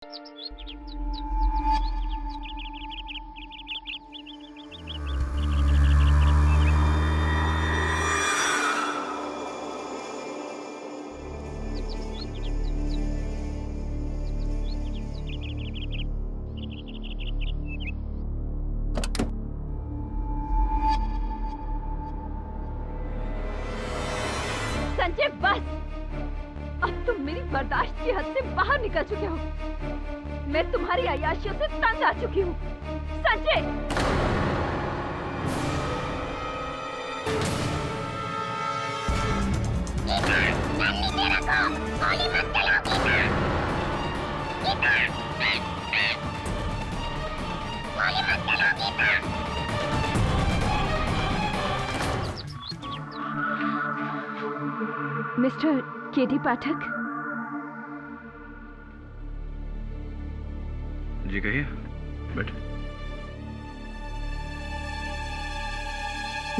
संजय बस, अब तुम मेरी बर्दाश्त की हद से बाहर निकल चुके हो। मैं तुम्हारी अय्याशियों से तंग आ चुकी हूँ। संजय, मिस्टर केडी पाठक। जी कहिए, बैठे।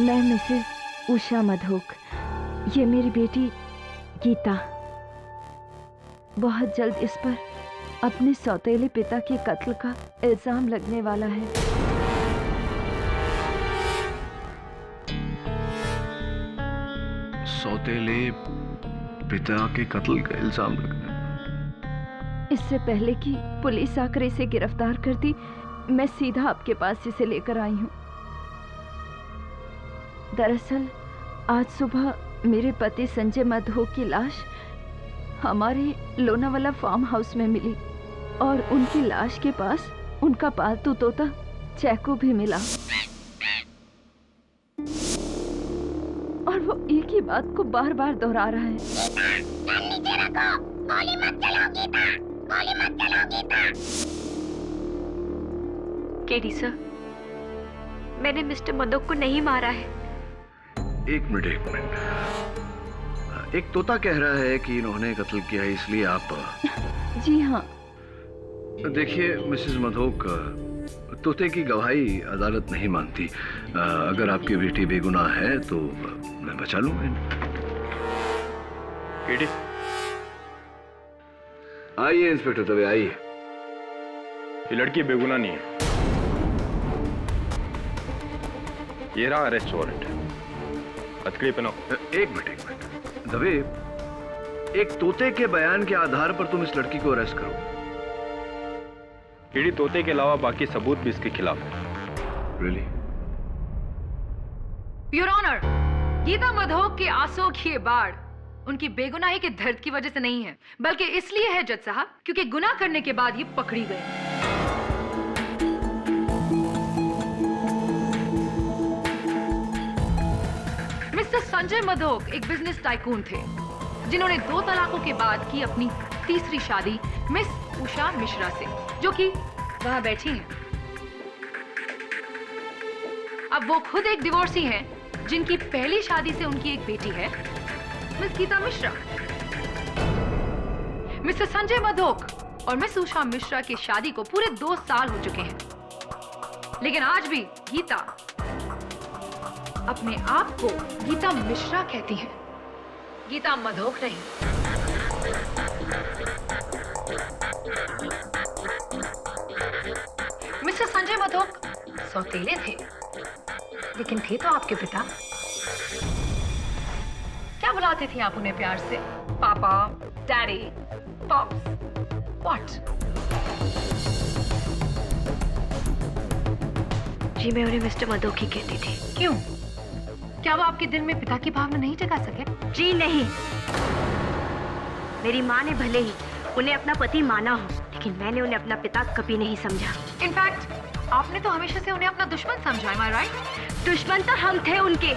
मैं मिसेस उषा मधोक, ये मेरी बेटी गीता। बहुत जल्द इस पर अपने सौतेले पिता के कत्ल का इल्जाम लगने वाला है। सौतेले पिता के कत्ल का इल्जाम लगना। इससे पहले कि पुलिस आकर इसे गिरफ्तार करती, मैं सीधा आपके पास इसे लेकर आई हूँ। दरअसल आज सुबह मेरे पति संजय मधोक की लाश हमारे लोनावाला फार्म हाउस में मिली और उनकी लाश के पास उनका पालतू तोता चैको भी मिला। और वो एक ही बात को बार बार दोहरा रहा है। केडी सर, मैंने मिस्टर मधोक को नहीं मारा है। एक मिनट। एक तोता कह रहा है कि इन्होंने कत्ल किया है, इसलिए आप। जी हाँ। देखिए मिसेस मधोक, तोते की गवाही अदालत नहीं मानती। अगर आपकी बेटी बेगुनाह है तो मैं बचा लूंगा इन्हें। केडी, आइए इंस्पेक्टर दवे, आइए। ये लड़की बेगुनाह नहीं है। ये रहा अरेस्ट वारंट, हथकड़ी पहनाओ। एक मिनट दवे, एक तोते के बयान के आधार पर तुम इस लड़की को अरेस्ट करो? केडी, तोते के अलावा बाकी सबूत भी इसके खिलाफ है। Really? Your honour, Geeta Madhok के आंसुओं की ये बाढ़ उनकी बेगुनाही के दर्द की वजह से नहीं है, बल्कि इसलिए है जज साहब क्योंकि गुनाह करने के बाद ये पकड़ी गई। मिस्टर संजय मधोक एक बिजनेस टाइकून थे जिन्होंने 2 तलाकों के बाद की अपनी तीसरी शादी मिस उषा मिश्रा से, जो कि वहां बैठी हैं। अब वो खुद एक डिवोर्सी हैं जिनकी पहली शादी से उनकी एक बेटी है, मिस गीता मिश्रा। मिस्टर संजय मधोक और मिस उषा मिश्रा की शादी को पूरे 2 साल हो चुके हैं, लेकिन आज भी गीता अपने आप को गीता मिश्रा कहती हैं, गीता मधोक नहीं। मिस्टर संजय मधोक सौतेले थे, लेकिन थे तो आपके पिता। क्या बुलाते थे आप उन्हें प्यार से? पापा, डैडी, पॉप्स, व्हाट? जी मैं उन्हें मिस्टर मधोक ही कहती थी। क्यों? क्या वो आपके दिल में पिता की भावना नहीं जगा सके? जी नहीं, मेरी माँ ने भले ही उन्हें अपना पति माना हो, लेकिन मैंने उन्हें अपना पिता कभी नहीं समझा। इनफैक्ट आपने तो हमेशा से उन्हें अपना दुश्मन समझा, am I right? दुश्मन तो हम थे उनके।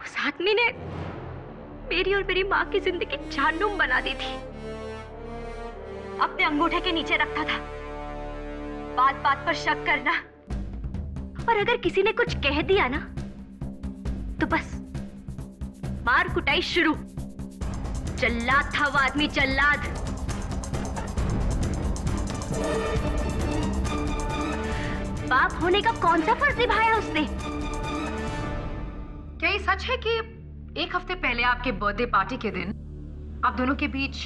उस आदमी ने मेरी और मेरी माँ की जिंदगी जहन्नुम बना दी थी। अपने अंगूठे के नीचे रखता था, बात बात पर शक करना, और अगर किसी ने कुछ कह दिया ना तो बस मार कुटाई शुरू। जल्लाद था वो आदमी, जल्लाद। बाप होने का कौन सा फर्ज निभाया उसने? क्या ये सच है कि 1 हफ्ते पहले आपके बर्थडे पार्टी के दिन आप दोनों के बीच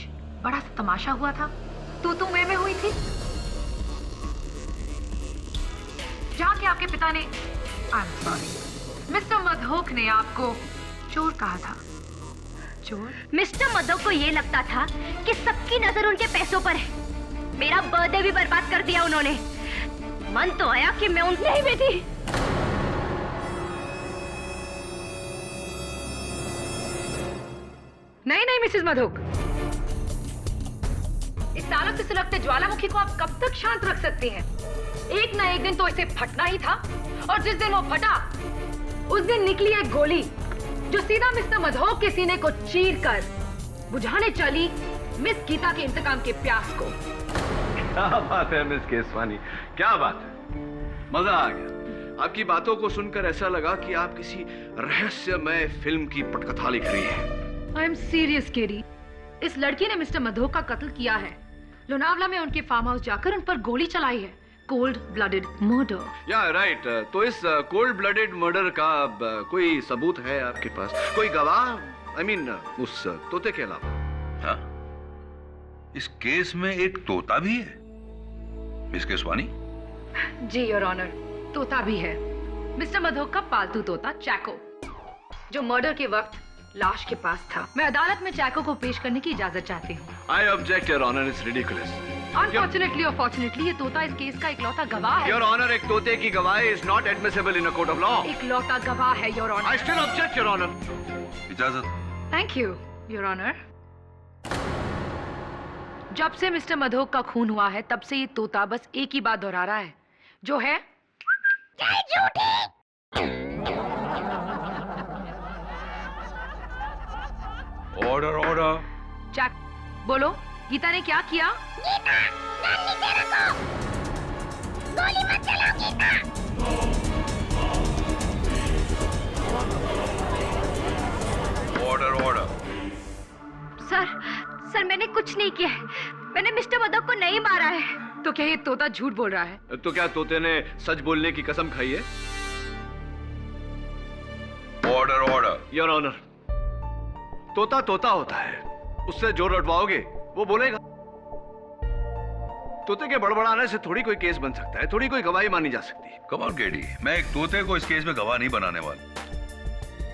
बड़ा सा तमाशा हुआ था, तू मैं हुई थी, जहाँ के आपके पिता ने, I am sorry, mister Madhok ने आपको चोर कहा था। चोर? मिस्टर मधोक को ये लगता था कि सबकी नजर उनके पैसों पर है। मेरा बर्थडे भी बर्बाद कर दिया उन्होंने। मन तो आया कि मैं उनसे ही बेटी। नहीं मिसेस मधोक, इस तालुक से सुलगते ज्वालामुखी को आप कब तक शांत रख सकती हैं? एक ना एक दिन तो इसे फटना ही था, और जिस दिन वो फटा उस दिन निकली एक गोली जो सीधा मिस्टर मधोक के सीने को चीरकर बुझाने चली मिस गीता के इंतकाम के प्यास को। क्या बात है मिस केसवानी, क्या बात है, मजा आ गया। आपकी बातों को सुनकर ऐसा लगा कि आप किसी रहस्यमय फिल्म की पटकथा लिख रही हैं। आई एम सीरियस केडी, इस लड़की ने मिस्टर मधोक का कत्ल किया है। लोनावला में उनके फार्म हाउस जाकर उन पर गोली चलाई है। Cold blooded murder. या राइट, तो इस कोल्ड ब्लडेड मर्डर का कोई सबूत है आपके पास, कोई गवाह? आई मीन उस तोते के अलावा। हाँ? इस केस में एक तोता भी है मिस केसवानी? जी योर ऑनर, तोता भी है। मिस्टर मधोक का पालतू तोता चैको, जो मर्डर के वक्त लाश के पास था। मैं अदालत में चैको को पेश करने की इजाजत चाहती हूँ। I object your honour, it's ridiculous. Unfortunately और फॉर्चुनेटली ये तोता इस केस का इकलौता गवाह है। योर ऑनर, एक तोते की गवाही is not admissible in a court of law. इकलौता गवाह है your honour. I still object your honour. इजाजत। Thank you your honour. जब से मिस्टर मधोक का खून हुआ है तब से ये तोता बस एक ही बात दोहरा रहा है, जो है ऑर्डर ऑर्डर। चैक, बोलो गीता ने क्या किया? Order order. सर मैंने कुछ नहीं किया है। मैंने मिस्टर मधोक को नहीं मारा है। तो क्या ये तोता झूठ बोल रहा है? तो क्या तोते ने सच बोलने की कसम खाई है? Order order. योर ऑनर, तोता तोता होता है, उससे जो रटवाओगे वो बोलेगा। तोते के बड़बड़ाने से थोड़ी कोई केस बन सकता है, थोड़ी कोई गवाही मानी जा सकती है। कम ऑन केडी, मैं एक तोते को इस केस में गवाह नहीं बनाने वाला,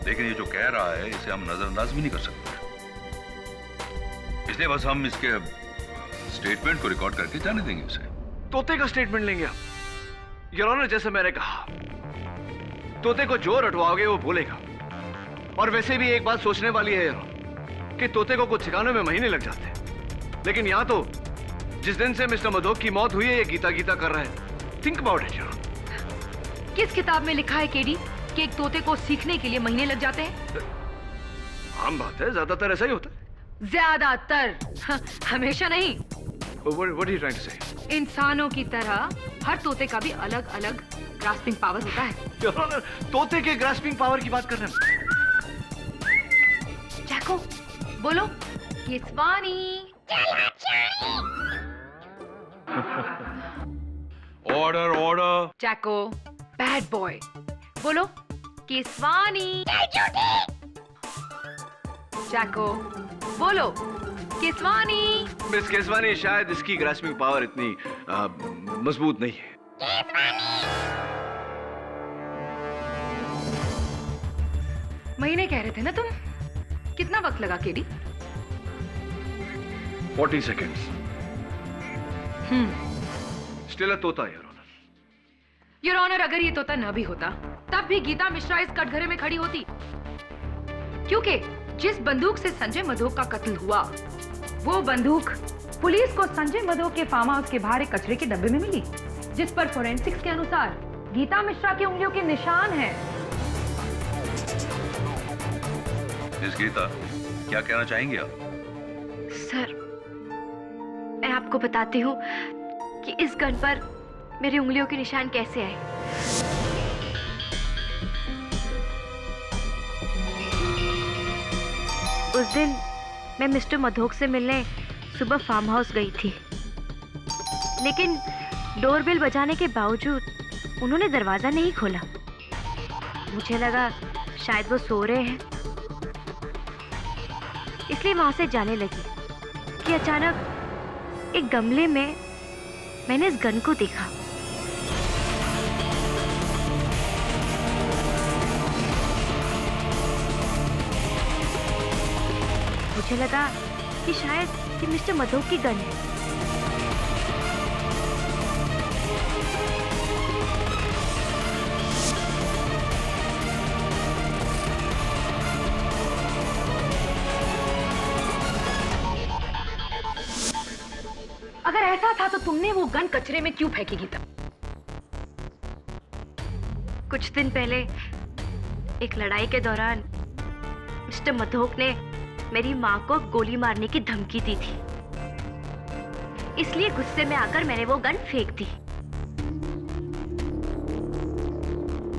लेकिन ये जो कह रहा है इसे हम नजरअंदाज भी नहीं कर सकते, इसलिए बस हम इसके स्टेटमेंट को रिकॉर्ड करके जाने देंगे उसे। तोते का स्टेटमेंट लेंगे आप? योर ऑनर, जैसे मैंने कहा, तोते को जो रटवाओगे वो बोलेगा। और वैसे भी एक बात सोचने वाली है कि तोते को कुछ सिखाने में महीने लग जाते हैं, लेकिन यहां तो जिस दिन से मिस्टर मधोक की मौत हुई है ये गीता गीता कर रहा है। Think about it your honour. किस किताब में लिखा है केडी कि एक तोते को सीखने के लिए महीने लग जाते हैं? आम बात है, ज्यादातर ऐसा ही होता है। ज्यादातर, हमेशा नहीं। What are you trying to say? इंसानों की तरह हर तोते का भी अलग अलग ग्रास्पिंग पावर होता है। Your Honor, तोते के ग्रास्पिंग पावर की बात कर रहे हैं। चैको, बोलो Keswani. Order order. Chaco, bad boy, बोलो केसवानी। चैको, बोलो केसवानी। मिस केसवानी, शायद इसकी ग्रास्पिंग पावर इतनी मजबूत नहीं है। महीने कह रहे थे ना तुम? कितना वक्त लगा केडी? 40 seconds. Still a तोता, योर ऑनर। योर ऑनर, अगर ये तोता न भी होता तब भी गीता मिश्रा इस कटघरे में खड़ी होती, क्योंकि जिस बंदूक से संजय मधोक का कत्ल हुआ वो बंदूक पुलिस को संजय मधोक के फार्म हाउस के बाहर एक कचरे के डब्बे में मिली, जिस पर फोरेंसिक्स के अनुसार गीता मिश्रा की उंगलियों के निशान हैं। मिस गीता, क्या कहना चाहेंगे आप? सर, मैं आपको बताती हूँ कि इस गन पर मेरी उंगलियों के निशान कैसे आए। उस दिन मैं मिस्टर मधोक से मिलने सुबह फार्म हाउस गई थी, लेकिन डोरबेल बजाने के बावजूद उन्होंने दरवाजा नहीं खोला। मुझे लगा शायद वो सो रहे हैं, इसलिए वहां से जाने लगी कि अचानक एक गमले में मैंने इस गन को देखा। मुझे लगा कि शायद ये मिस्टर मधोक की गन है। अगर ऐसा था तो तुमने वो गन कचरे में क्यों फेंकी गीता? कुछ दिन पहले एक लड़ाई के दौरान मिस्टर मधोक ने मेरी माँ को गोली मारने की धमकी दी थी, इसलिए गुस्से में आकर मैंने वो गन फेंक दी।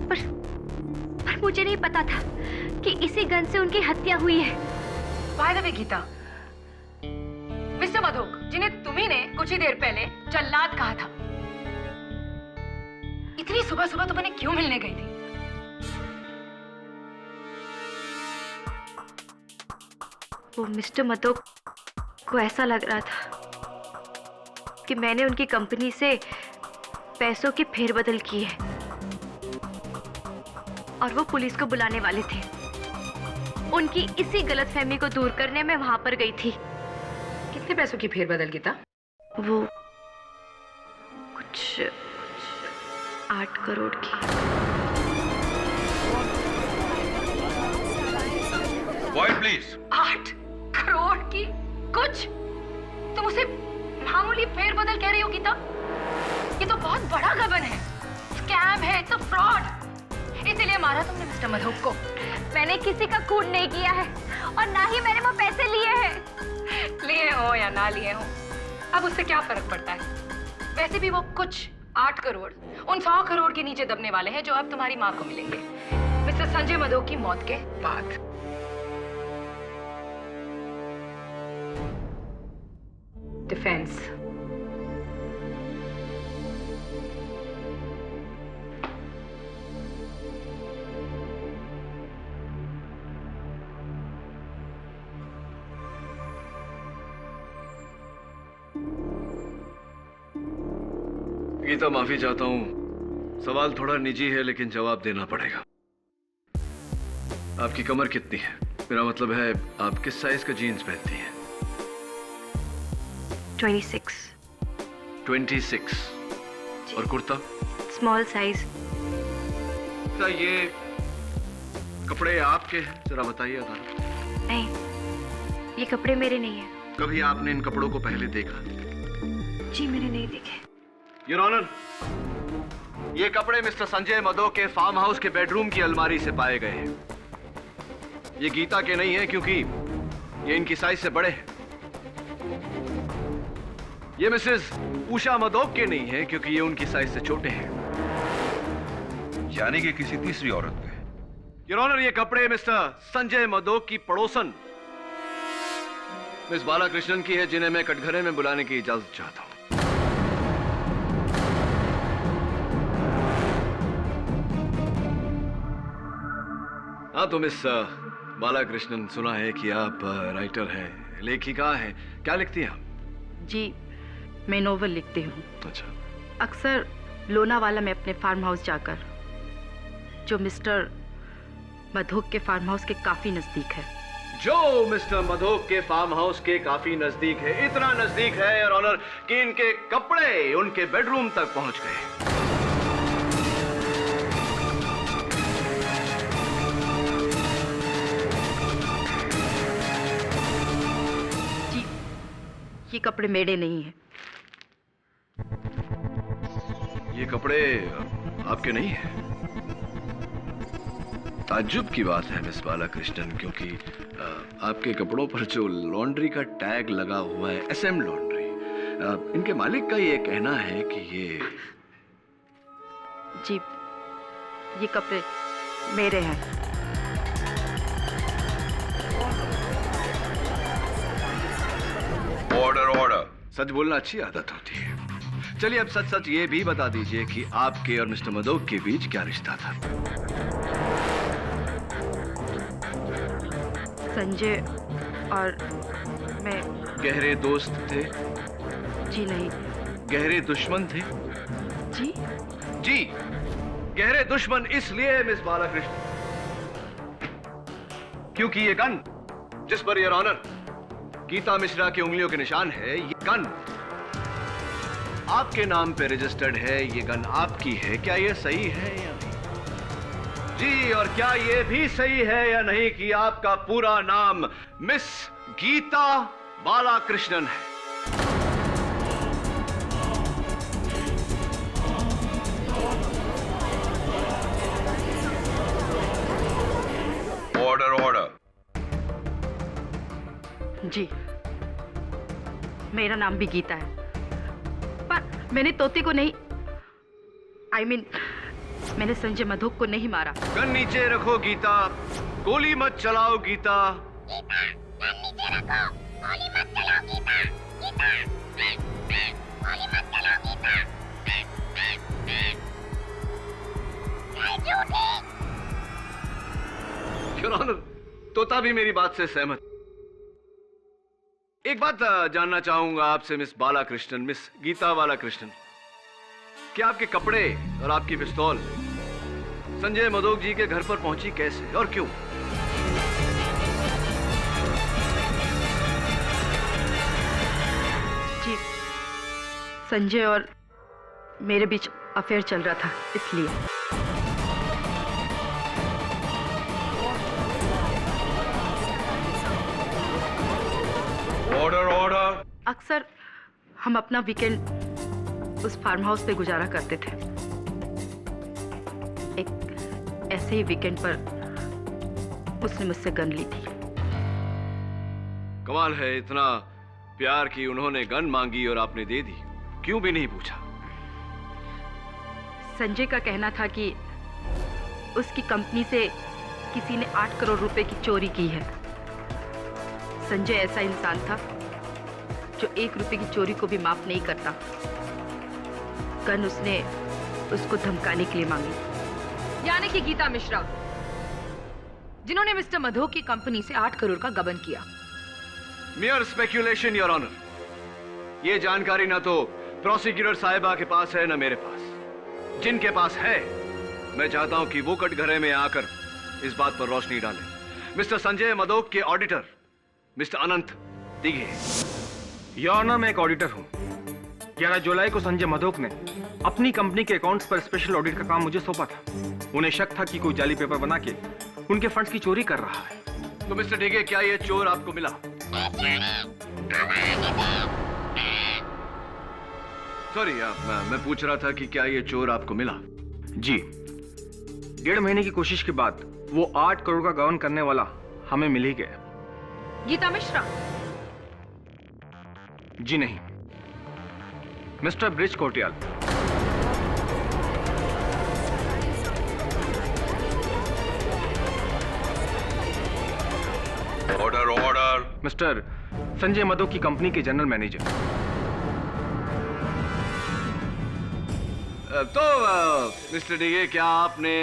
पर मुझे नहीं पता था कि इसी गन से उनकी हत्या हुई है। By the way Geeta, mister Madhok जिन्हें तुम्ही ने कुछ ही देर पहले जल्लाद कहा था, इतनी सुबह सुबह तुम उन्हें क्यों मिलने गई थी? वो मिस्टर मधोक को ऐसा लग रहा था कि मैंने उनकी कंपनी से पैसों की फेरबदल की है और वो पुलिस को बुलाने वाले थे। उनकी इसी गलतफहमी को दूर करने में वहां पर गई थी। कितने पैसों की फेरबदल गीता? वो कुछ 8 करोड़ की। Quiet, please. 8 करोड़ की? कुछ? तुम उसे मामूली फेरबदल कह रही हो गीता? ये तो बहुत बड़ा गबन है, स्कैम है, इट्स अ फ्रॉड। इसीलिए मारा तुमने मिस्टर मधोक को। मैंने किसी का खून नहीं किया है और ना ही मैंने वो पैसे लिए हैं। लिए हो या ना लिए हो, अब उससे क्या फर्क पड़ता है? वैसे भी वो कुछ 8 करोड़ उन 100 करोड़ के नीचे दबने वाले हैं जो अब तुम्हारी माँ को मिलेंगे मिस्टर संजय मधोक की मौत के बाद। डिफेंस। गीता, माफी चाहता हूं, सवाल थोड़ा निजी है लेकिन जवाब देना पड़ेगा। आपकी कमर कितनी है? मेरा मतलब है आप किस साइज का जीन्स पहनती हैं? 26। 26। और कुर्ता? Small size. क्या ये कपड़े आपके हैं? जरा बताइए अदालत। नहीं, ये कपड़े मेरे नहीं है। कभी आपने इन कपड़ों को पहले देखा? जी मैंने नहीं देखे। योर ऑनर, ये कपड़े मिस्टर संजय मधोक के फार्म हाउस के बेडरूम की अलमारी से पाए गए हैं। ये गीता के नहीं है क्योंकि ये इनकी साइज से बड़े हैं। ये मिसेस उषा मधोक के नहीं है क्योंकि ये उनकी साइज से छोटे हैं। यानी कि किसी तीसरी औरत के। योर ऑनर, ये कपड़े मिस्टर संजय मधोक की पड़ोसन मिस बालाकृष्णन की है, जिन्हें मैं कटघरे में बुलाने की इजाजत चाहता हूं। हाँ, तो मिस बालाकृष्णन, सुना है कि आप राइटर हैं, लेखिका हैं। क्या लिखती हैं आप? जी, मैं नोवेल लिखती हूँ। अच्छा। अक्सर लोनावाला में अपने फार्म हाउस जाकर, जो मिस्टर मधोक के फार्म हाउस के काफी नजदीक है। जो मिस्टर मधोक के फार्म हाउस के काफी नजदीक है, इतना नजदीक है योर ऑनर कि इनके कपड़े उनके बेडरूम तक पहुंच गए। जी, ये कपड़े मेरे नहीं हैं। ये कपड़े आपके नहीं हैं? ताज्जुब की बात है मिस बालाकृष्णन, क्योंकि आपके कपड़ों पर जो लॉन्ड्री का टैग लगा हुआ है, SM लॉन्ड्री, इनके मालिक का ये कहना है कि ये। जी, ये कपड़े मेरे हैं। Order order. सच बोलना अच्छी आदत होती है। चलिए अब सच सच ये भी बता दीजिए कि आपके और मिस्टर मधोक के बीच क्या रिश्ता था? संजय और मैं गहरे दोस्त थे? जी नहीं। गहरे दुश्मन थे? जी? जी, गहरे दुश्मन इसलिए मिस बालाकृष्ण क्योंकि ये गन जिस per your honour Gita Mishra की उंगलियों के निशान है, ये गन आपके नाम पे रजिस्टर्ड है। ये गन आपकी है। क्या ये सही है या नहीं? जी, और क्या ये भी सही है या नहीं कि आपका पूरा नाम मिस गीता बालाकृष्णन है? Order order. जी, मेरा नाम भी गीता है, पर मैंने तोते को नहीं, मैंने संजय मधोक को नहीं मारा। गन नीचे रखो गीता, गोली मत चलाओ गीता। योर ऑनर, तोता भी मेरी बात से सहमत। एक बात जानना चाहूंगा आपसे मिस बालाकृष्णन, मिस गीता बालाकृष्णन, क्या आपके कपड़े और आपकी पिस्तौल संजय मधोक जी के घर पर पहुंची कैसे और क्यों? जी, संजय और मेरे बीच अफेयर चल रहा था, इसलिए। Order order. अक्सर हम अपना वीकेंड उस फार्म हाउस पे गुजारा करते थे। एक ऐसे ही वीकेंड पर उसने मुझसे गन ली थी। कमाल है, इतना प्यार की उन्होंने गन मांगी और आपने दे दी, क्यों भी नहीं पूछा? संजय का कहना था कि उसकी कंपनी से किसी ने 8 करोड़ रुपए की चोरी की है। संजय ऐसा इंसान था जो 1 रुपए की चोरी को भी माफ नहीं करता। गन उसने उसको धमकाने के लिए मांगी। यानी कि गीता मिश्रा, जिन्होंने मिस्टर मधोक की कंपनी से 8 करोड़ का गबन किया। Mere speculation your honour. ये जानकारी ना तो प्रोसिक्यूटर साहिबा के पास है ना मेरे पास। जिनके पास है, मैं चाहता हूं कि वो कटघरे में आकर इस बात पर रोशनी डालें। मिस्टर संजय मधोक के auditor mister Anant Dighe. Your honour, मैं एक ऑडिटर हूँ। 11 जुलाई को संजय मधोक ने अपनी कंपनी के अकाउंट्स पर स्पेशल ऑडिट का काम मुझे सौंपा था। उन्हें शक था कि कोई जाली पेपर बना के उनके फंड्स की चोरी कर रहा है। तो मिस्टर डिगे, क्या ये चोर आपको मिला? सॉरी, मैं पूछ रहा था कि क्या ये चोर आपको मिला? जी, 1.5 महीने की कोशिश के बाद वो 8 करोड़ का गबन करने वाला हमें मिल ही गया। गीता मिश्रा? जी नहीं, mister bridge Kotiyal. Order order. Mister Sanjay Madhok की कंपनी के जनरल मैनेजर। तो मिस्टर डिगे, क्या आपने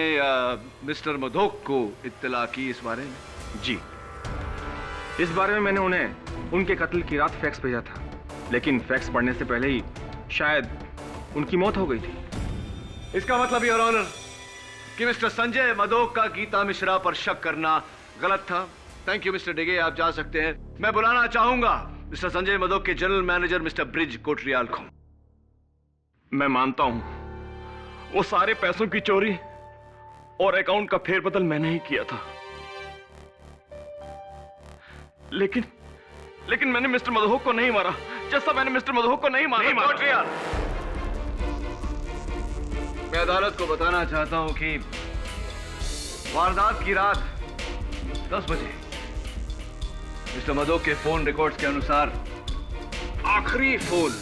मिस्टर मधोक को इत्तला की इस बारे में? जी, इस बारे में मैंने उन्हें उनके कत्ल की रात फैक्स भेजा था, लेकिन फैक्स पढ़ने से पहले ही शायद उनकी मौत हो गई थी। इसका मतलब योर ऑनर कि मिस्टर संजय मधोक का गीता मिश्रा पर शक करना गलत था। थैंक यू मिस्टर डिगे, आप जा सकते हैं। मैं बुलाना चाहूंगा मिस्टर संजय मधोक के general manager mister bridge Kotriyal को। मैं मानता हूं वो सारे पैसों की चोरी और अकाउंट का फेरबदल मैंने ही किया था, लेकिन मैंने मिस्टर मधोक को नहीं मारा, जैसा मैंने मिस्टर मधोक को नहीं मारा। मैं अदालत को बताना चाहता हूं कि वारदात की रात 10 बजे मिस्टर मधोक के फोन रिकॉर्ड्स के अनुसार आखिरी फोन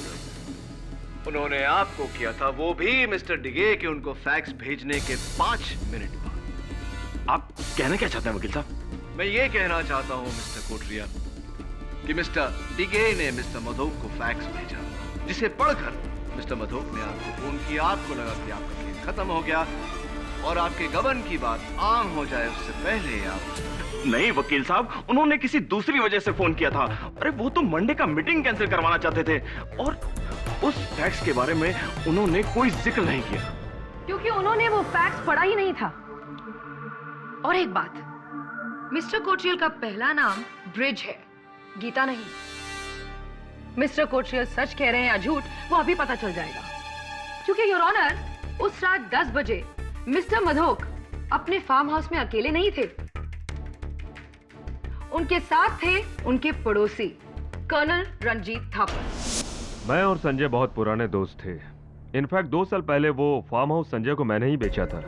उन्होंने आपको किया था, वो भी मिस्टर डिगे के उनको फैक्स भेजने के 5 मिनट बाद। आप कहना क्या चाहते हैं वकील साहब? मैं ये कहना चाहता हूं मिस्टर कोटरिया कि मिस्टर डिगे ने मिस्टर मधोक को फैक्स भेजा, जिसे पढ़कर मिस्टर मधोक ने आपको फोन किया। आपको लगा कि आपका केस खत्म हो गया, और आपके गबन की बात आम हो जाए उससे पहले आप। नहीं वकील साहब, उन्होंने किसी दूसरी वजह से फोन किया था। अरे वो तो मंडे का मीटिंग कैंसिल करवाना चाहते थे और उस फैक्स के बारे में उन्होंने कोई जिक्र नहीं किया। क्योंकि उन्होंने वो फैक्स पढ़ा ही नहीं था। और एक बात, मिस्टर कोट्रियल का पहला नाम ब्रिज है, गीता नहीं। मिस्टर कोट्रियल सच कह रहे हैं या झूठ, वो अभी पता चल जाएगा। क्योंकि योर ऑनर, उस रात 10 बजे मिस्टर मधोक अपने फार्म हाउस में अकेले नहीं थे। उनके साथ थे उनके पड़ोसी कर्नल रंजीत थापर। मैं और संजय बहुत पुराने दोस्त थे। इनफैक्ट 2 साल पहले वो फार्म हाउस संजय को मैंने ही बेचा था।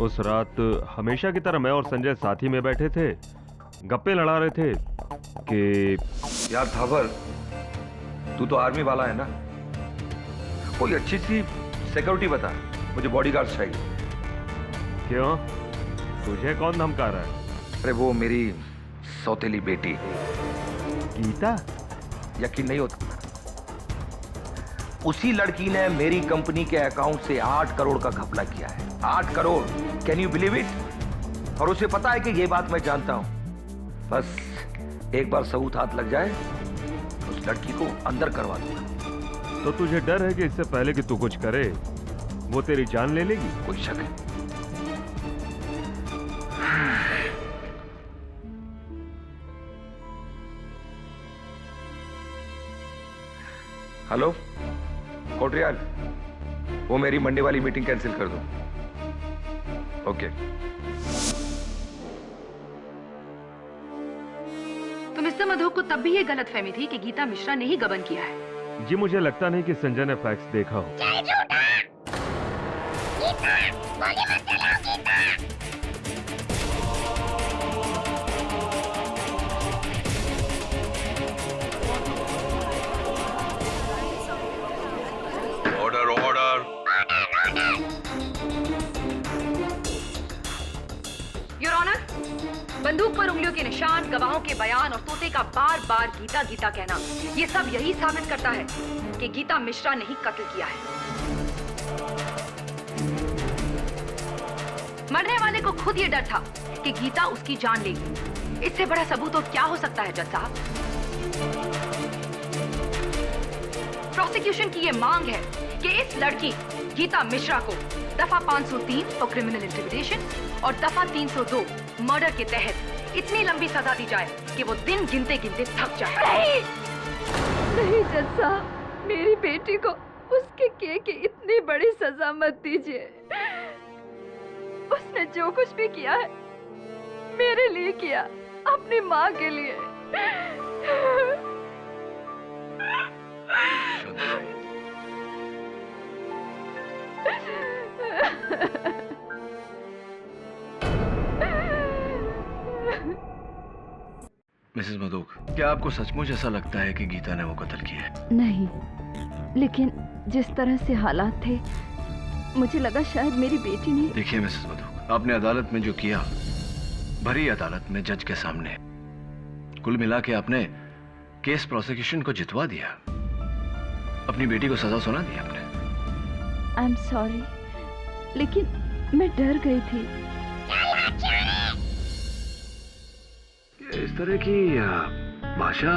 उस रात हमेशा की तरह मैं और संजय साथ ही में बैठे थे, गप्पे लड़ा रहे थे कि यार थापर, तू तो आर्मी वाला है ना, कोई अच्छी सी सिक्योरिटी बता, मुझे बॉडीगार्ड चाहिए। क्यों, तुझे कौन धमका रहा है? अरे वो मेरी सौतेली बेटी गीता। यकीन नहीं होता, उसी लड़की ने मेरी कंपनी के अकाउंट से 8 करोड़ का घपला किया है। 8 crore, can you believe it? और उसे पता है कि ये बात मैं जानता हूं। बस एक बार सबूत हाथ लग जाए, उस लड़की को अंदर करवा दूंगा। तो तुझे डर है कि इससे पहले कि तू कुछ करे वो तेरी जान ले लेगी? कोई शक है? हेलो कोट्रियल, वो मेरी मंडे वाली मीटिंग कैंसिल कर दो। ओके। तो मिस्टर मधोक को तब भी ये गलतफहमी थी कि गीता मिश्रा ने ही गबन किया है। जी मुझे लगता नहीं कि संजय ने फैक्स देखा हो। Order order. योर ऑनर, बंदूक पर उंगलियों के निशान, गवाहों के बयान और तोते का बार बार गीता गीता कहना, ये सब यही साबित करता है कि गीता मिश्रा ने ही कत्ल किया है। मरने वाले को खुद ये डर था कि गीता उसकी जान लेगी। इससे बड़ा सबूत और क्या हो सकता है जज साहब? प्रोसिक्यूशन की ये मांग है कि इस लड़की गीता मिश्रा को दफा 503 फॉर क्रिमिनल इंटिमिडेशन और दफा 302 मर्डर के तहत इतनी लंबी सजा दी जाए कि वो दिन गिनते गिनते थक जाए। नहीं, नहीं जज साहब, मेरी बेटी को उसके किए की इतनी बड़ी सजा मत दीजिए। उसने जो कुछ भी किया है मेरे लिए किया, अपनी माँ के लिए। मिसेस मधोक, क्या आपको सचमुच ऐसा लगता है कि गीता ने वो कत्ल किया है? नहीं, लेकिन जिस तरह से हालात थे मुझे लगा शायद मेरी बेटी ने। देखिए मिसेस मधोक, आपने अदालत में जो किया, भरी अदालत में जज के सामने, कुल मिला के आपने केस प्रोसिक्यूशन को जितवा दिया, अपनी बेटी को सजा सुना दी आपने। आई एम सॉरी, लेकिन मैं डर गई थी। इस तरह की भाषा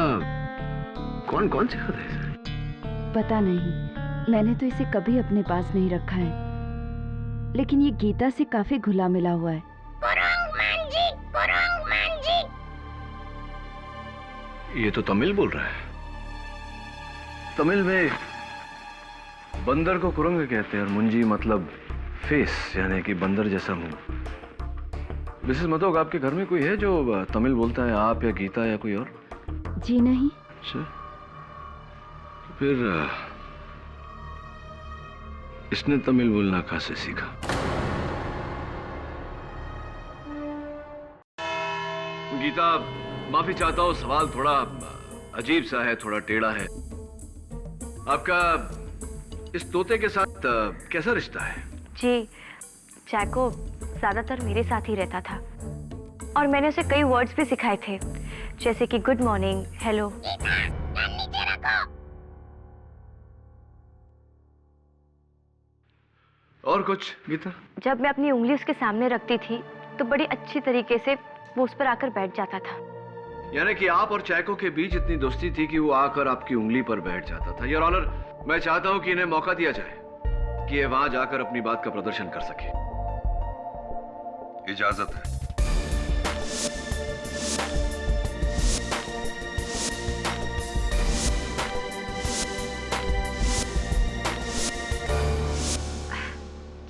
कौन कौन सिखाता है सर? पता नहीं, मैंने तो इसे कभी अपने पास नहीं रखा है, लेकिन ये गीता से काफी घुला मिला हुआ है। ये तो तमिल बोल रहा है। तमिल में बंदर को कुरंग कहते हैं और मुंजी मतलब फेस, यानी कि बंदर जैसा मुंह। मिसेस मधोक, आपके घर में कोई है जो तमिल बोलता है? आप या गीता या कोई और? जी नहीं। अच्छा, तो फिर इसने तमिल बोलना कहाँ से सीखा? गीता, माफी चाहता हूँ, सवाल थोड़ा अजीब सा है, थोड़ा टेढ़ा है। आपका इस तोते के साथ कैसा रिश्ता है? जी, जैको ज्यादातर मेरे साथ ही रहता था और मैंने उसे कई वर्ड्स भी सिखाए थे, जैसे कि गुड मॉर्निंग, हेलो। और कुछ गीता? जब मैं अपनी उंगली उसके सामने रखती थी तो बड़ी अच्छी तरीके से वो उस पर आकर बैठ जाता था। यानी कि आप और चैको के बीच इतनी दोस्ती थी कि वो आकर आपकी उंगली पर बैठ जाता था। योर ऑनर, मैं चाहता हूं कि इन्हें मौका दिया जाए कि ये वहां जाकर अपनी बात का प्रदर्शन कर सके। इजाजत है।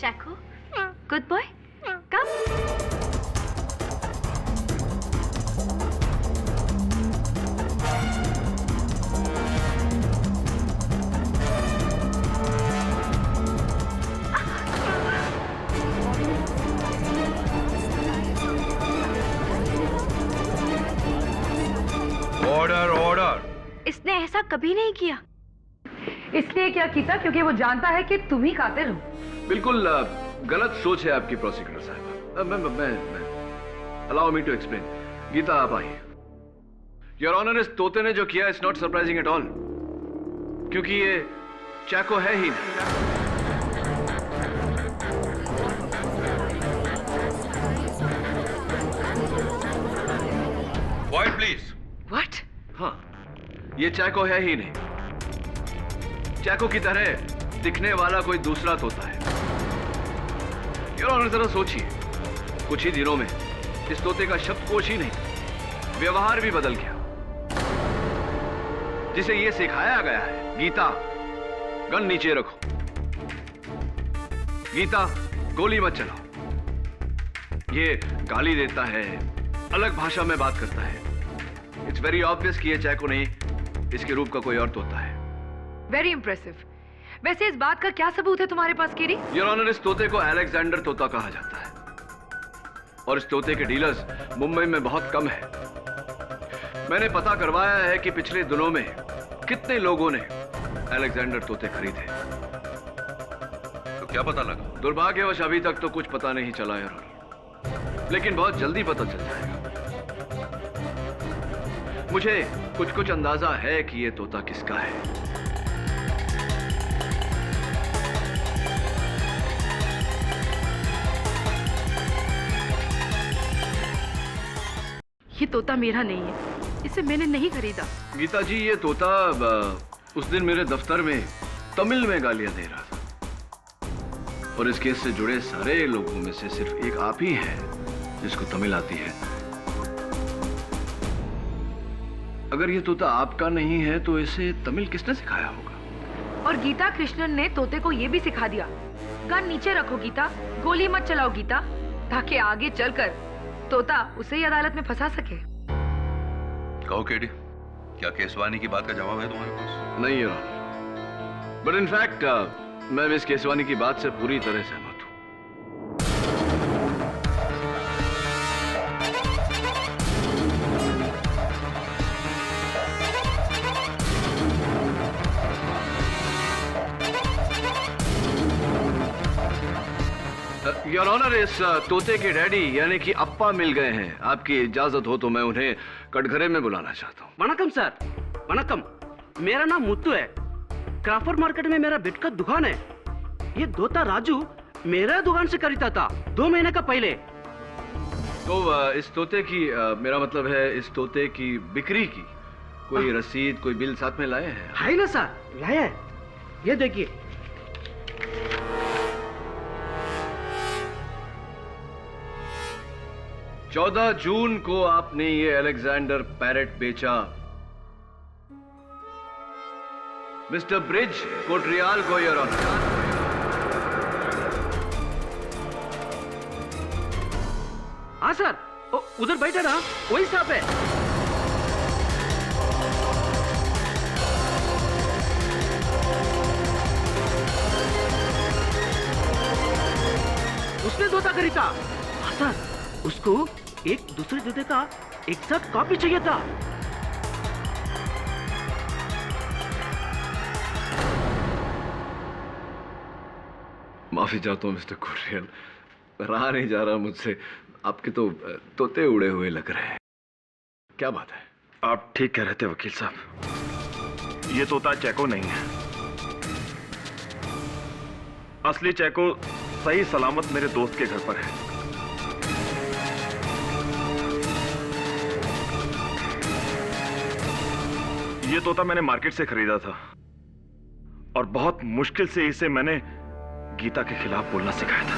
चैको, good boy, come. Order order. इसने ऐसा कभी नहीं किया। इसलिए क्या कीता क्योंकि वो जानता है कि तुम ही कातिल हो। बिल्कुल गलत सोच है आपकी प्रोसिक्यूटर साहब। मैं allow me to explain. Geeta, आप आइए। योर ऑनर, इस तोते ने जो किया it's not surprising at all, क्योंकि ये चैको है ही नहीं। Quiet please. व्हाट? हाँ, ये चैको है ही नहीं। चैको की तरह दिखने वाला कोई दूसरा तोता है। योर ऑनर, जरा सोचिए, कुछ ही दिनों में इस तोते का शब्दकोश ही नहीं, व्यवहार भी बदल गया। जिसे ये सिखाया गया है, गीता गन नीचे रखो, गीता गोली मत चलाओ, ये गाली देता है, अलग भाषा में बात करता है। इट्स वेरी ऑब्वियस कि ये चैको नहीं, इसके रूप का कोई और तोता है। Very impressive. वैसे इस बात का क्या सबूत है तुम्हारे पास, केरी? योर ऑनर, इस तोते को अलेक्जेंडर तोता कहा जाता है और इस तोते के डीलर्स मुंबई में बहुत कम है। मैंने पता करवाया है कि पिछले दिनों में कितने लोगों ने अलेक्जेंडर तोते खरीदे। तो क्या पता लगा? दुर्भाग्यवश अभी तक तो कुछ पता नहीं चला योर ऑनर, लेकिन बहुत जल्दी पता चल जाएगा। मुझे कुछ अंदाजा है कि यह तोता किसका है। ये तोता मेरा नहीं है, इसे मैंने नहीं खरीदा। गीता जी, ये तोता उस दिन मेरे दफ्तर में तमिल में गालियां दे रहा था, और इस केस से जुड़े सारे लोगों में से सिर्फ एक आप ही है जिसको तमिल आती है। अगर ये तोता आपका नहीं है तो इसे तमिल किसने सिखाया होगा? और गीता कृष्णन ने तोते को ये भी सिखा दिया, गन नीचे रखो गीता, गोली मत चलाओ गीता, ताकि आगे चलकर तोता उसे ही अदालत में फंसा सके। कहो केडी, क्या केसवानी की बात का जवाब है तुम्हारे पास? नहीं है, बट इनफैक्ट मैं मिस केसवानी की बात से पूरी तरह सहमत हूं। योर ऑनर, इस तोते के डैडी यानी कि अप्पा मिल गए हैं। आपकी इजाजत हो तो मैं उन्हें कटघरे में बुलाना चाहता हूँ। वनकम सर, वनकम। मेरा नाम मुत्तू है, क्राफर्ड मार्केट में मेरा बेट का दुकान है। ये तोता राजू मेरा दुकान से खरीदा था 2 महीने का पहले। तो इस तोते की मेरा मतलब है इस तोते की बिक्री की कोई रसीद, कोई बिल साथ में लाए हैं? है ना सर, लाया है, ये देखिए। चौदह जून को आपने ये अलेक्जेंडर पैरेट बेचा मिस्टर ब्रिज कोट्रियाल को, योर ऑनर। हाँ सर, उधर बैठा ना, वही साहब है। उसने तोता खरीदा। हाँ सर, उसको एक दूसरे तोते का एग्जैक्ट कॉपी चाहिए था। माफी चाहता हूं मिस्टर कोट्रियाल, रहा नहीं जा रहा मुझसे। आपके तो तोते उड़े हुए लग रहे हैं। क्या बात है? आप ठीक कह रहे थे वकील साहब, ये तोता चैको नहीं है। असली चैको सही सलामत मेरे दोस्त के घर पर है। ये तोता मैंने मार्केट से खरीदा था और बहुत मुश्किल से इसे मैंने गीता के खिलाफ बोलना सिखाया था।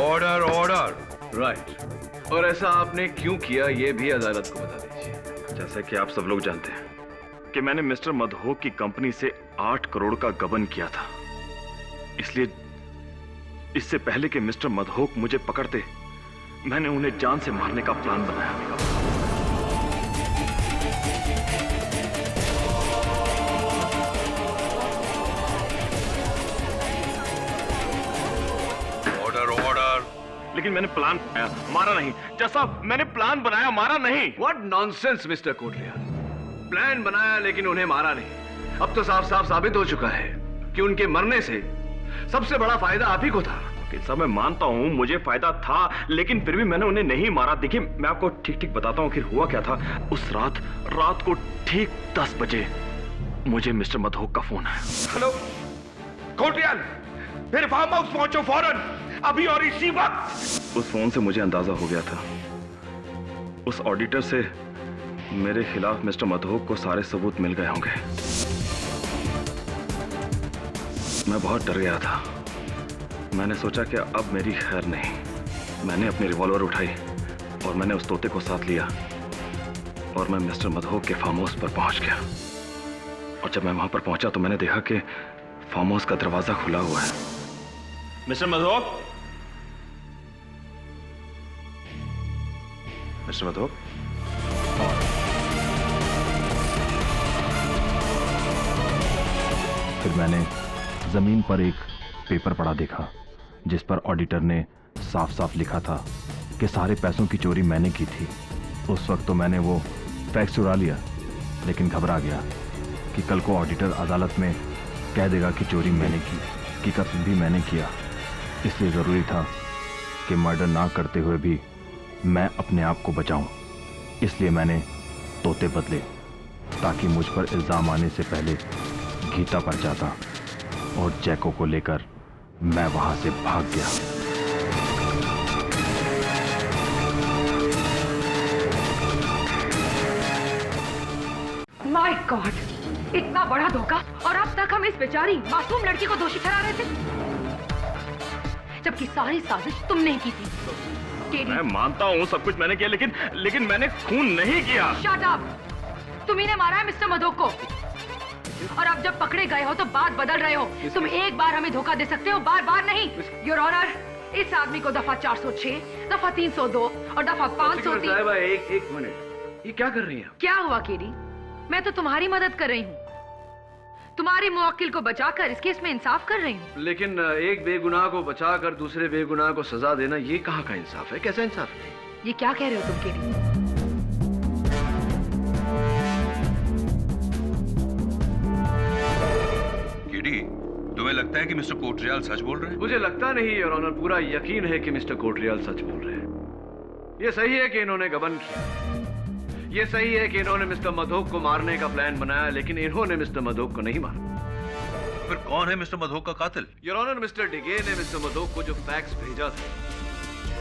Order order. राइट। और ऐसा आपने क्यों किया ये भी अदालत को बता दीजिए। जैसा कि आप सब लोग जानते हैं कि मैंने मिस्टर मधोक की कंपनी से 8 करोड़ का गबन किया था, इसलिए इससे पहले कि मिस्टर मधोक मुझे पकड़ते मैंने उन्हें जान से मारने का प्लान बनाया। लेकिन मैंने प्लान बनाया, मारा नहीं। जैसा मैंने प्लान बनाया, मारा नहीं। What nonsense, mister Kotriyal. Plan बनाया लेकिन उन्हें मारा नहीं। अब तो साफ साफ साबित हो चुका है कि उनके मरने से सबसे बड़ा फायदा आप ही को था। सब मैं मानता हूं मुझे फायदा था, लेकिन फिर भी मैंने उन्हें नहीं मारा। देखिए मैं आपको ठीक ठीक बताता हूं कि हुआ क्या था। उस रात को ठीक 10 बजे मुझे मिस्टर मधोक का फोन आया। हेलो कोटरियाल, मेरे फार्म हाउस पहुंचो फौरन, अभी और इसी वक्त। उस फोन से मुझे अंदाजा हो गया था उस ऑडिटर से मेरे खिलाफ मिस्टर मधोक को सारे सबूत मिल गए होंगे। मैं बहुत डर गया था। मैंने सोचा कि अब मेरी खैर नहीं। मैंने अपनी रिवॉल्वर उठाई और मैंने उस तोते को साथ लिया और मैं मिस्टर मधोक के फार्म हाउस पर पहुंच गया। और जब मैं वहां पर पहुंचा तो मैंने देखा कि फार्म हाउस का दरवाजा खुला हुआ है। मिस्टर मधोक, मिस्टर मधोक, फिर मैंने जमीन पर एक पेपर पड़ा देखा जिस पर ऑडिटर ने साफ साफ लिखा था कि सारे पैसों की चोरी मैंने की थी। उस वक्त तो मैंने वो फैक्स चुरा लिया, लेकिन घबरा गया कि कल को ऑडिटर अदालत में कह देगा कि चोरी मैंने की, कि कत्ल भी मैंने किया। इसलिए ज़रूरी था कि मर्डर ना करते हुए भी मैं अपने आप को बचाऊं। इसलिए मैंने तोते बदले ताकि मुझ पर इल्ज़ाम आने से पहले गीता पर जाता और जैको को लेकर मैं वहां से भाग गया। माय गॉड, इतना बड़ा धोखा, और अब तक हम इस बेचारी मासूम लड़की को दोषी ठहरा रहे थे, जबकि सारी साजिश तुमने की थी। मैं मानता हूँ सब कुछ मैंने किया, लेकिन मैंने खून नहीं किया। Shut up! तुम्ही ने मारा है मिस्टर मधोक को, और अब जब पकड़े गए हो तो बात बदल रहे हो। तुम एक बार हमें धोखा दे सकते हो, बार बार नहीं। योर ऑनर, इस आदमी को दफा 406, दफा 302 और दफा 503। एक मिनट, ये क्या कर रही हैं? क्या हुआ केडी? मैं तो तुम्हारी मदद कर रही हूँ, तुम्हारे मुवक्किल को बचाकर इस केस में इंसाफ कर रही हूँ। लेकिन एक बेगुनाह को बचाकर दूसरे बेगुनाह को सजा देना, ये कहाँ का इंसाफ है? कैसा इंसाफ है? ये क्या कह रहे हो तुम केडी? तुम्हें लगता है कि मिस्टर कोटरियाल सच बोल रहे हैं? मुझे लगता नहीं योर ऑनर, पूरा यकीन है कि मिस्टर कोटरियाल सच बोल रहे हैं। ये सही है कि इन्होंने गबन किया, ये सही है कि इन्होंने मिस्टर मधोक को मारने का प्लान बनाया, लेकिन इन्होंने मिस्टर मधोक को नहीं मारा। फिर कौन है मिस्टर मधोक का कातिल? योर ऑनर, मिस्टर डिगे ने मिस्टर मधोक को जो फैक्स भेजा था,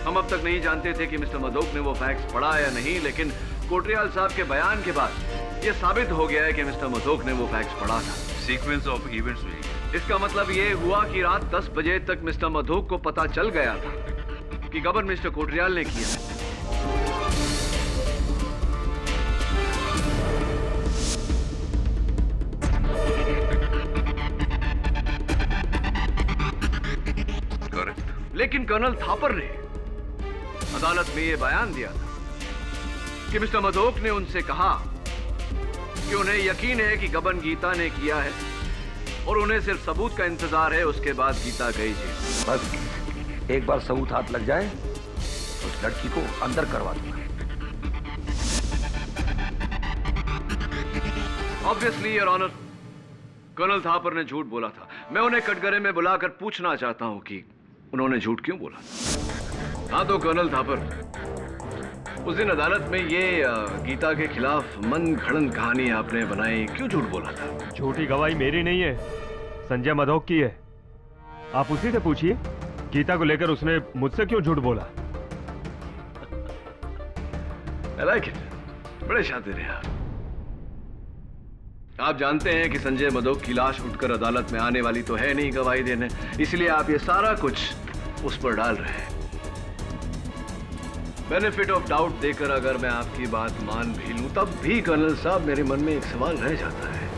हम अब तक नहीं जानते थे कि मिस्टर मधोक ने वो फैक्स पढ़ा या नहीं, लेकिन कोटरियाल साहब के बयान के बाद ये साबित हो गया है कि मिस्टर मधोक ने वो फैक्स पढ़ा था। सीक्वेंस ऑफ इवेंट्स हुई। इसका मतलब ये हुआ कि रात 10 बजे तक मिस्टर मधोक को पता चल गया था कि गबन मिस्टर कोटरियाल ने किया। करेक्ट। लेकिन कर्नल थापर ने अदालत में यह बयान दिया था कि मिस्टर मधोक ने उनसे कहा कि उन्हें यकीन है कि गबन गीता ने किया है और उन्हें सिर्फ सबूत का इंतजार है, उसके बाद गीता गई जी। बस एक बार सबूत हाथ लग जाए उस लड़की को अंदर करवा दूंगा। Obviously your honour, colonel Thapar ने झूठ बोला था। मैं उन्हें कटघरे में बुलाकर पूछना चाहता हूं कि उन्होंने झूठ क्यों बोला। हाँ तो कर्नल थापर, उस दिन अदालत में ये गीता के खिलाफ मन घड़न कहानी आपने बनाई, क्यों झूठ बोला था? झूठी गवाही मेरी नहीं है, संजय मधोक की है। आप उसी से पूछिए, गीता को लेकर उसने मुझसे क्यों झूठ बोला। I like it. बड़े शातिर हैं आप। आप जानते हैं कि संजय मधोक की लाश उठकर अदालत में आने वाली तो है नहीं गवाही देने, इसलिए आप ये सारा कुछ उस पर डाल रहे हैं। बेनिफिट ऑफ डाउट देकर अगर मैं आपकी बात मान भी लूं, तब भी कर्नल साहब मेरे मन में एक सवाल रह जाता है।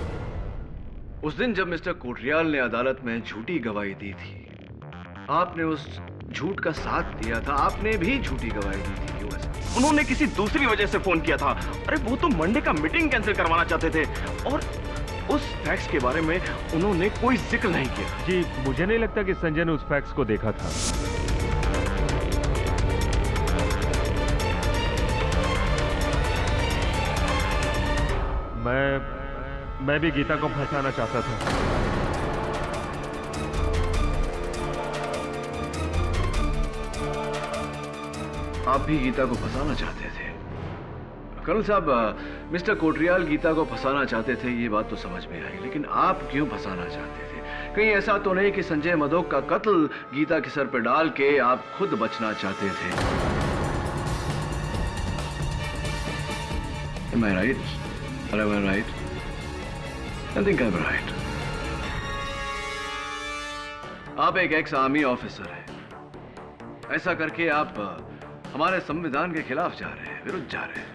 उस दिन जब मिस्टर कोटरियाल ने अदालत में झूठी गवाही दी थी, आपने उस झूठ का साथ दिया था, आपने भी झूठी गवाही दी थी। क्यों ऐसा? उन्होंने किसी दूसरी वजह से फोन किया था। अरे वो तो मंडे का मीटिंग कैंसिल करवाना चाहते थे और उस फैक्स के बारे में उन्होंने कोई जिक्र नहीं किया। जी, मुझे नहीं लगता कि संजय ने उस फैक्स को देखा था। मैं भी गीता को फंसाना चाहता था। आप भी गीता को फंसाना चाहते थे। कर्नल साहब, मिस्टर कोटरियाल गीता को फंसाना चाहते थे, ये बात तो समझ में आई, लेकिन आप क्यों फंसाना चाहते थे? कहीं ऐसा तो नहीं कि संजय मधोक का कत्ल गीता के सर पर डाल के आप खुद बचना चाहते थे? Am I right? Or am I right? I think I'm right. आप एक एक्स आर्मी ऑफिसर हैं। ऐसा करके आप हमारे संविधान के खिलाफ जा रहे हैं, विरुद्ध जा रहे हैं।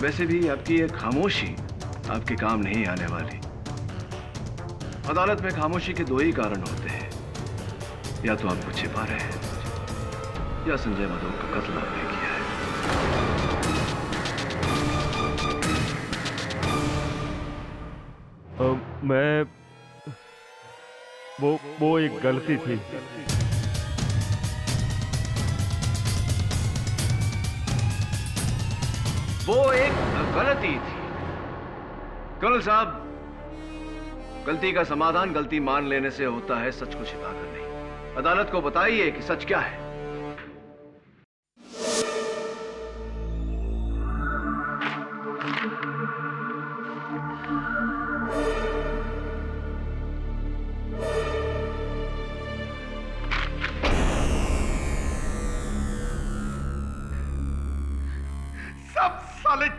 वैसे भी आपकी ये खामोशी आपके काम नहीं आने वाली। अदालत में खामोशी के दो ही कारण होते हैं, या तो आप कुछ छिपा रहे हैं या संजय मधोक का कत्ल आपने किया है। मैं वो एक गलती थी। वो एक गलती थी। कर्नल साहब, गलती का समाधान गलती मान लेने से होता है, सच को छिपाकर नहीं। अदालत को बताइए कि सच क्या है।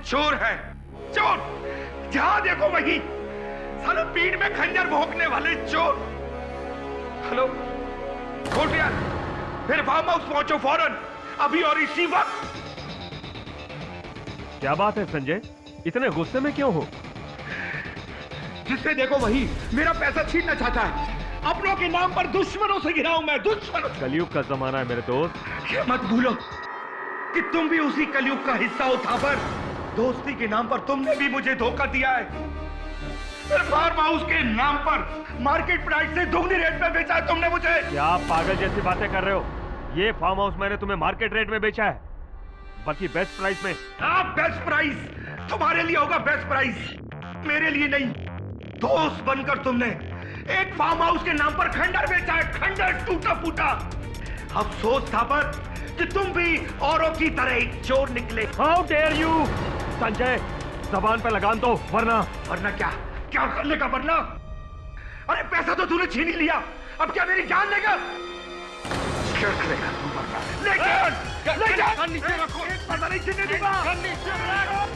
चोर है, चोर। जहां देखो वही साले पीठ में खंजर भोंकने वाले चोर। हेलो कोटरियाल, फिर फार्म हाउस पहुंचो फौरन, अभी और इसी वक्त। क्या बात है संजय, इतने गुस्से में क्यों हो? जिससे देखो वही मेरा पैसा छीनना चाहता है। अपनों के नाम पर दुश्मनों से घिरा हूं मैं, दुश्मनों। कलयुग का जमाना है मेरे दोस्त। ये मत भूलो कि तुम भी उसी कलयुग का हिस्सा हो। था पर दोस्ती के नाम पर तुमने भी मुझे धोखा दिया है। फार्म हाउस के नाम पर मार्केट प्राइस से दोगुनी रेट में बेचा है तुमने मुझे। क्या आप पागल जैसी बातें कर रहे हो? ये फार्म हाउस मैंने तुम्हें मार्केट रेट में बेचा है, बल्कि बेस्ट प्राइस में। बेस्ट प्राइस तुम्हारे लिए होगा, बेस्ट प्राइस मेरे लिए नहीं। दोस्त बनकर तुमने एक फार्म हाउस के नाम पर खंडर बेचा है, खंडर टूटा फूटा। अफसोस था पर कि तुम भी औरों की तरह एक चोर निकले। हाउ डेयर यू संजय, जबान पे लगाम दो, वरना क्या क्या करने का वरना? अरे पैसा तो तूने छीन ही लिया, अब क्या मेरी जान लेगा? क्या करेगा तू वरना? लेकिन नीचे रखो, पता नहीं छीनने दूंगा।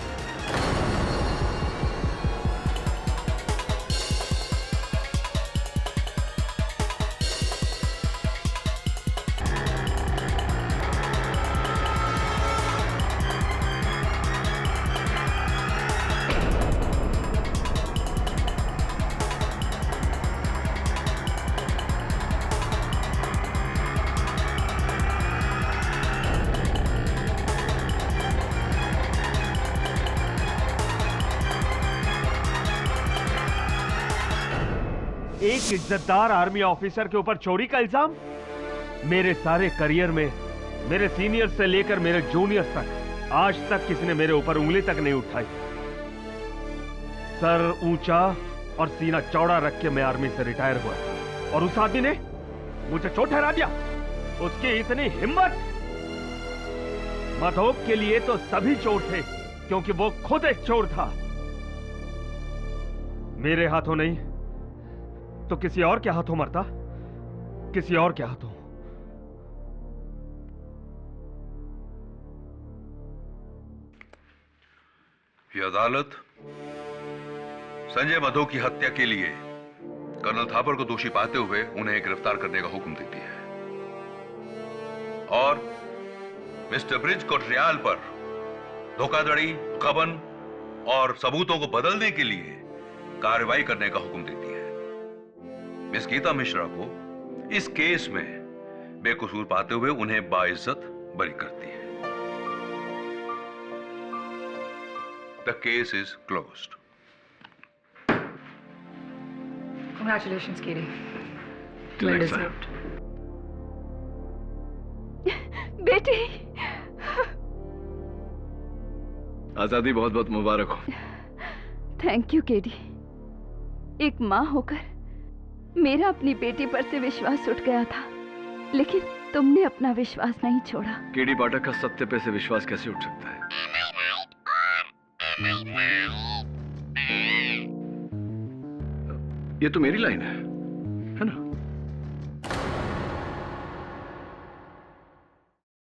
एक इज्जतदार आर्मी ऑफिसर के ऊपर चोरी का इल्जाम? मेरे सारे करियर में मेरे सीनियर से लेकर मेरे जूनियर तक आज तक किसी ने मेरे ऊपर उंगली तक नहीं उठाई। सर ऊंचा और सीना चौड़ा रख के मैं आर्मी से रिटायर हुआ था, और उस आदमी ने मुझे चोट ठहरा दिया। उसकी इतनी हिम्मत मधोक के लिए तो सभी चोर थे, क्योंकि वो खुद एक चोर था। मेरे हाथों नहीं तो किसी और के हाथों मरता, किसी और के हाथों। ये अदालत संजय मधोक की हत्या के लिए कर्नल थापर को दोषी पाते हुए उन्हें गिरफ्तार करने का हुक्म देती है और मिस्टर ब्रिज को ट्रायल पर धोखाधड़ी, गबन और सबूतों को बदलने के लिए कार्रवाई करने का हुक्म देती है। मिस गीता मिश्रा को इस केस में बेकसूर पाते हुए उन्हें बाइज्जत बरी करती है। The case is closed. Congratulations, Katie. Till Well next time. deserved. बेटी, आजादी बहुत बहुत मुबारक हो। Thank you KD. एक माँ होकर मेरा अपनी बेटी पर से विश्वास उठ गया था, लेकिन तुमने अपना विश्वास नहीं छोड़ा। केडी पाठक का सत्य पे से विश्वास कैसे उठ सकता है? ये तो मेरी लाइन है।